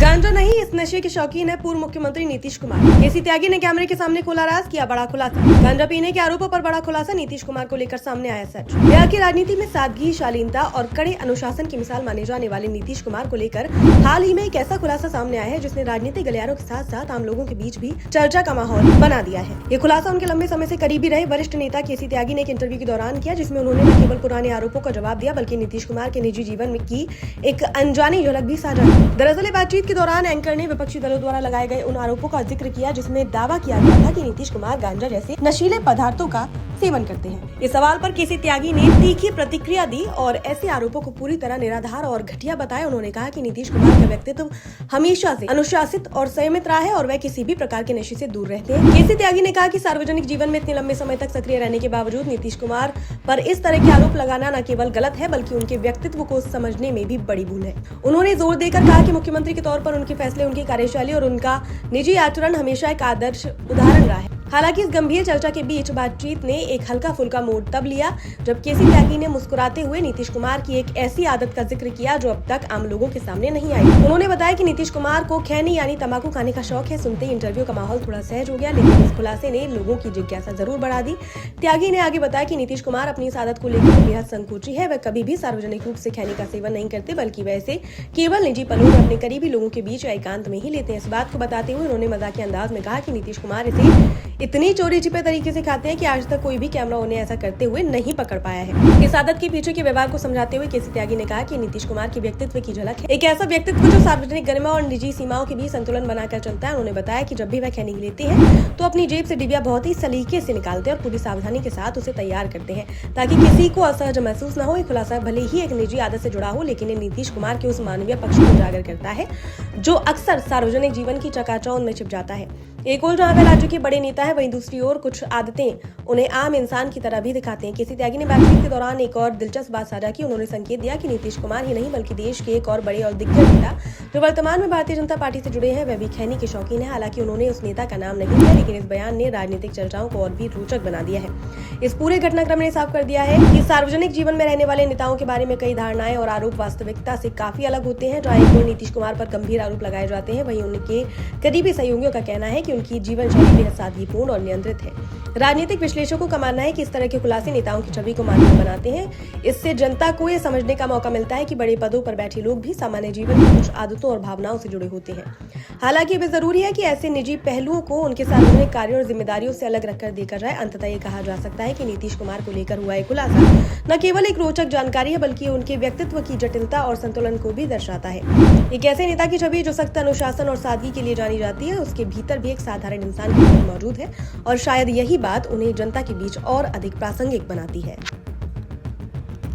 गांजा नहीं, इस नशे के शौकीन है पूर्व मुख्यमंत्री नीतीश कुमार। केसी त्यागी ने कैमरे के सामने खोला राज, किया बड़ा खुलासा। गांजा पीने के आरोपों पर बड़ा खुलासा, नीतीश कुमार को लेकर सामने आया सच। बिहार की राजनीति में सादगी, शालीनता और कड़े अनुशासन की मिसाल माने जाने वाले नीतीश कुमार को लेकर हाल ही में एक ऐसा खुलासा सामने आया है जिसने राजनीतिक गलियारों के साथ साथ आम लोगों के बीच भी चर्चा का माहौल बना दिया है। ये खुलासा उनके लंबे समय से करीबी रहे वरिष्ठ नेता केसी त्यागी ने एक इंटरव्यू के दौरान किया, जिसमें उन्होंने न केवल पुराने आरोपों का जवाब दिया बल्कि नीतीश कुमार के निजी जीवन में की एक अनजानी झलक भी साझा की। दरअसल बातचीत के दौरान एंकर ने विपक्षी दलों द्वारा लगाए गए उन आरोपों का जिक्र किया जिसमें दावा किया गया था कि नीतीश कुमार गांजा जैसे नशीले पदार्थों का सेवन करते हैं। इस सवाल पर केसी त्यागी ने तीखी प्रतिक्रिया दी और ऐसे आरोपों को पूरी तरह निराधार और घटिया बताया। उन्होंने कहा कि नीतीश कुमार का व्यक्तित्व हमेशा से अनुशासित और संयमित रहा है और वह किसी भी प्रकार के नशे से दूर रहते हैं। केसी त्यागी ने कहा कि सार्वजनिक जीवन में इतने लंबे समय तक सक्रिय रहने के बावजूद नीतीश कुमार पर इस तरह के आरोप लगाना न केवल गलत है बल्कि उनके व्यक्तित्व को समझने में भी बड़ी भूल है। उन्होंने जोर देकर कहा कि मुख्यमंत्री के तौर पर उनके फैसले, उनकी कार्यशैली और उनका निजी आचरण हमेशा एक आदर्श उदाहरण रहा है। हालांकि इस गंभीर चर्चा के बीच बातचीत ने एक हल्का फुल्का मोड़ तब लिया जब केसी त्यागी ने मुस्कुराते हुए नीतीश कुमार की एक ऐसी आदत का जिक्र किया जो अब तक आम लोगों के सामने नहीं आई। उन्होंने बताया कि नीतीश कुमार को खैनी यानी तंबाकू खाने का शौक है। सुनते ही इंटरव्यू का माहौल थोड़ा सहज हो गया, लेकिन इस खुलासे ने लोगों की जिज्ञासा जरूर बढ़ा दी। त्यागी ने आगे बताया कि नीतीश कुमार अपनी इस आदत को लेकर बेहद संकोची है। वह कभी भी सार्वजनिक रूप से खैनी का सेवन नहीं करते बल्कि वैसे केवल निजी पलों में अपने करीबी लोगों के बीच या एकांत में ही लेते हैं। इस बात को बताते हुए उन्होंने मजाकिया अंदाज में कहा कि नीतीश कुमार इसे इतनी चोरी छिपे तरीके से खाते हैं कि आज तक कोई भी कैमरा उन्हें ऐसा करते हुए नहीं पकड़ पाया है। इस आदत के पीछे के व्यवहार को समझाते हुए केसी त्यागी ने कहा कि नीतीश कुमार के व्यक्तित्व की झलक है, एक ऐसा व्यक्तित्व जो सार्वजनिक गरिमा और निजी सीमाओं के बीच संतुलन बनाकर चलता है। उन्होंने बताया कि जब भी वह खैनी लेते हैं तो अपनी जेब से डिबिया बहुत ही सलीके से निकालते हैं और पूरी सावधानी के साथ उसे तैयार करते हैं ताकि किसी को असहज महसूस न हो। ये खुलासा भले ही एक निजी आदत से जुड़ा हो, लेकिन ये नीतीश कुमार के उस मानवीय पक्ष को उजागर करता है जो अक्सर सार्वजनिक जीवन की चकाचौंध में छिप जाता है। एक ओर जहाँ वे राज्य के बड़े नेता है, वहीं दूसरी ओर कुछ आदतें उन्हें आम इंसान की तरह भी दिखाते हैं। केसी त्यागी ने बातचीत के दौरान एक और दिलचस्प बात साझा की। उन्होंने संकेत दिया कि नीतीश कुमार ही नहीं बल्कि देश के एक और बड़े और दिग्गज नेता जो वर्तमान में भारतीय जनता पार्टी से जुड़े हैं वह भी खैनी के शौकीन है। हालांकि उन्होंने उस नेता का नाम नहीं लिया, लेकिन इस बयान ने राजनीतिक चर्चाओं को और भी रोचक बना दिया है। इस पूरे घटनाक्रम ने साफ कर दिया है कि सार्वजनिक जीवन में रहने वाले नेताओं के बारे में कई धारणाएं और आरोप वास्तविकता से काफी अलग होते हैं। जहाँ एक ओर नीतीश कुमार पर गंभीर आरोप लगाए जाते हैं, वहीं उनके करीबी सहयोगियों का कहना है कि उनकी जीवन शैली बेहद सादगीपूर्ण और नियंत्रित है। राजनीतिक विश्लेषकों का मानना है कि इस तरह के खुलासे नेताओं की छवि को मानवीय बनाते हैं। इससे जनता को यह समझने का मौका मिलता है कि बड़े पदों पर बैठे लोग भी सामान्य जीवन की कुछ आदतों और भावनाओं से जुड़े होते हैं। हालांकि ये जरूरी है कि ऐसे निजी पहलुओं को उनके सार्वजनिक कार्यों और जिम्मेदारियों से अलग रखकर देखा जाए। अंततः ये कहा जा सकता है कि नीतीश कुमार को लेकर हुआ एक खुलासा न केवल एक रोचक जानकारी है बल्कि उनके व्यक्तित्व की जटिलता और संतुलन को भी दर्शाता है। एक ऐसे नेता की छवि जो सख्त अनुशासन और सादगी के लिए जानी जाती है, उसके भीतर भी एक साधारण इंसान की छवि मौजूद है और शायद यही बात उन्हें जनता के बीच और अधिक प्रासंगिक बनाती है।